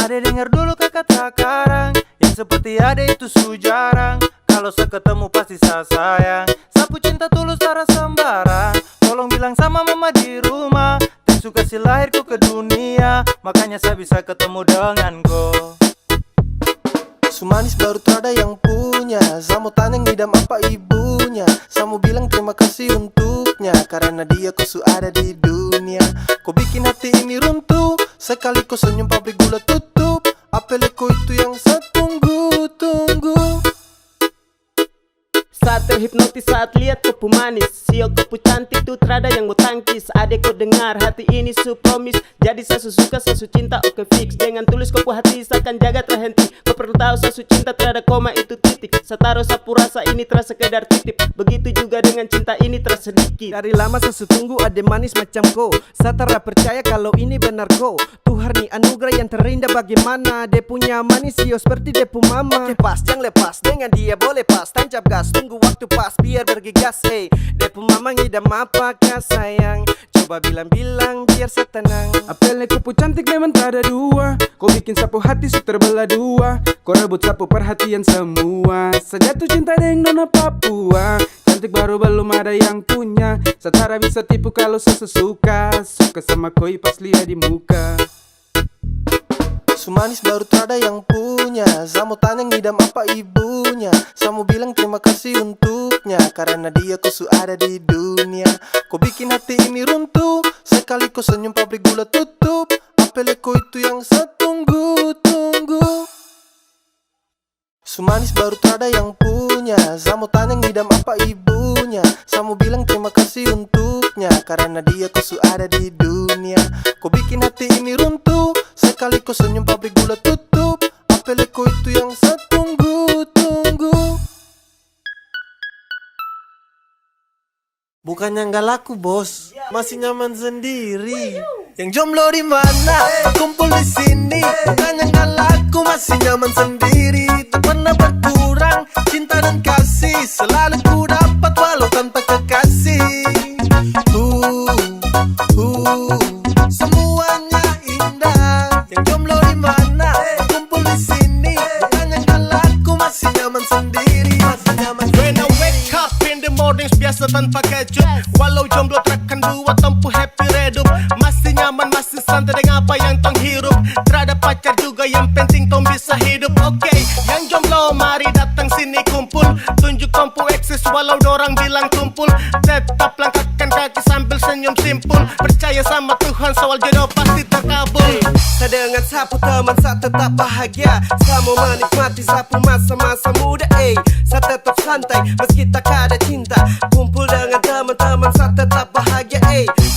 Ade dengar dulu kata karang, yang seperti ade itu su jarang. Kalau saya ketemu pasti saya sayang. Sapu cinta tulus cara sembarang. Tolong bilang sama mama di rumah, Yesus kasih lahirku ke dunia, makanya saya bisa ketemu dengan kau. Sumanis baru tak ada yang punya. Saya mau tanya ngidam apa ibunya. Saya mau bilang terima kasih untuknya, karena dia kau su ada di dunia. Kau bikin hati ini runtuh, sekali kau senyum pabrik gula tutup. Apel kau itu yang saya tunggu. Saat terhipnotis saat lihat kau pu manis, sio kau pu cantik tuh terada yang mau tangkis. Adek kau dengar hati ini su promise, jadi saya suka saya cinta oke fix. Dengan tulus kau pu hati saya akan jaga terhenti. Kau perlu tahu saya cinta terada koma itu titik. Saya taruh sapu rasa ini terasa sekedar titip. Begitu juga dengan cinta ini terasa sedikit. Dari lama saya tunggu ade manis macam kau. Saya tak percaya kalau ini benar kau. Tuhan nih anugerah yang terindah, bagaimana de punya manis sio seperti de pu mama. Oke pas, jangan lepas dengan dia boleh pas. Tancap gas, tunggu waktu waktu pas biar bergegas. Depu mama ngidam apakah sayang? Coba bilang-bilang biar setenang. Apelnya kupu cantik memang tak ada dua. Kau bikin sapu hati su terbelah dua. Kau rebut sapu perhatian semua. Sejatuh cinta dengan nona Papua. Cantik baru belum ada yang punya. Setara bisa tipu kalau sesuka. Suka sama koi pas lihat di muka. Sumanis baru tak ada yang punya. Samu tanya ngidam apa ibunya. Samu bilang terima kasih untuknya. Karena dia ku su ada di dunia. Kau bikin hati ini runtuh. Sekali kau senyum pabrik gula tutup. Apele kau itu yang saya tunggu-tunggu. Sumanis baru tak ada yang punya. Samu tanya ngidam apa ibunya. Samu bilang terima kasih untuknya. Karena dia ku su ada di dunia. Kau bikin hati ini runtuh. Sekali kau senyum pabrik gula tutup. Apele kau itu yang saya tunggu-tunggu. Bukannya nggak laku bos, masih nyaman sendiri. Yang jomblo di mana? Kumpul di sini. Bukannya nggak laku, masih nyaman sendiri. Tak pernah berkurang cinta dan kasih. Selalu ku dapat walau tanpa kekasih. Semuanya indah. Yang jomblo di mana? Kumpul di sini. Bukannya nggak laku, masih nyaman sendiri. Masih nyaman sendiri. When I wake up in the mornings biasa tanpa kejut. Walau jomblo takkan buat tempuh happy redup. Masih nyaman, masih santai dengan apa yang tong hirup. Terada pacar juga yang penting tong bisa hidup. Oke, yang jomblo mari datang sini kumpul. Tunjuk kompu eksis walau dorang bilang tumpul. Tetap langkahkan kaki sambil senyum simpul. Percaya sama Tuhan soal jodoh pasti terkabul. Saya dengan sapu teman saya tetap bahagia. Saya mau menikmati sapu masa-masa muda. Saya tetap santai meski tak ada cinta. Kumpul dengan teman-teman saya tetap bahagia.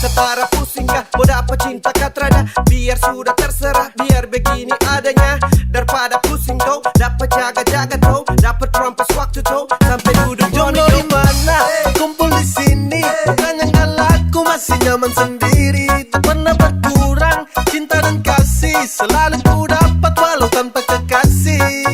Setara pusing kah mau dapat cinta katrada. Biar sudah terserah, biar begini adanya. Daripada pusing tau, dapat jaga-jaga tau. Dapat rampas waktu tau, sampai duduk jomblo di mana? Kumpul di sini. Bukannya nggak laku, masih nyaman sendiri. Tak pernah berkurang cinta dan kasih. Selalu ku dapat walau tanpa kekasih.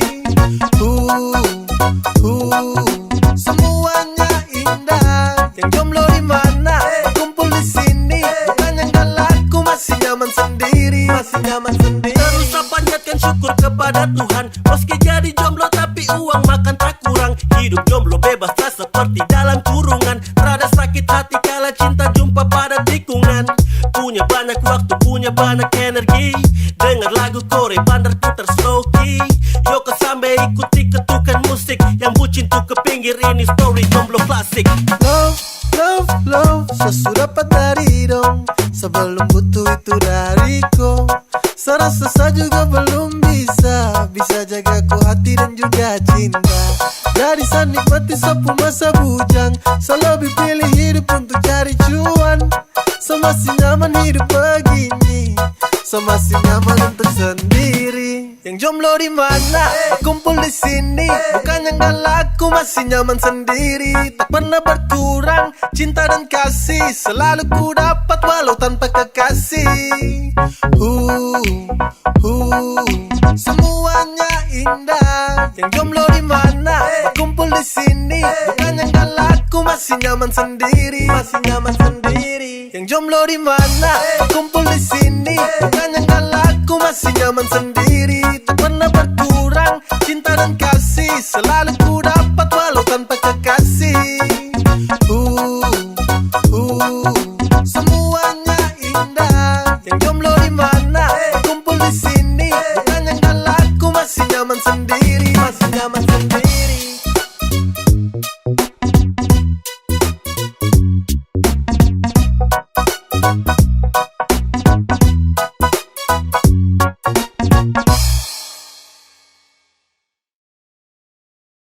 Semuanya indah. Yang jomblo di mana? Kumpul di sini. Bukannya nggak laku, masih nyaman sendiri. Masih nyaman sendiri. Terus saya panjatkan syukur kepada Tuhan. Meski jadi jomblo tapi uang makan tak kurang. Hidup jomblo bebas tak seperti dalam kurungan. Terada sakit hati kala cinta jumpa pada tikungan. Punya banyak waktu, punya banyak energi. Dengar lagu Korea bandar putar slow key. Yoko sampai ikuti ketukan musik. Yang bucin tuh ke pinggir ini story jomblo klasik. Love, sesudah dapat dari dong. Sebelum butuh itu dariku. Serasa saya juga belum bisa jaga ku hati dan juga cinta. Jadi saya nikmati sapu masa bujang. Saya lebih pilih hidup untuk cari cuan. Saya masih nyaman hidup begini. Saya masih nyaman untuk sendiri. Yang jomblo di mana? Kumpul di sini. Bukannya nggak laku, masih nyaman sendiri. Tak pernah berkurang cinta dan kasih. Selalu ku dapat walau tanpa kekasih. Semuanya indah. Yang jomblo di mana? Kumpul di sini. Bukannya nggak laku, masih nyaman sendiri. Masih nyaman sendiri. Yang jomblo di mana? Kumpul di sini. Bukannya nggak laku, masih nyaman sendiri. Tak pernah berkurang cinta dan kasih. Selalu ku dapat walau tanpa kekasih.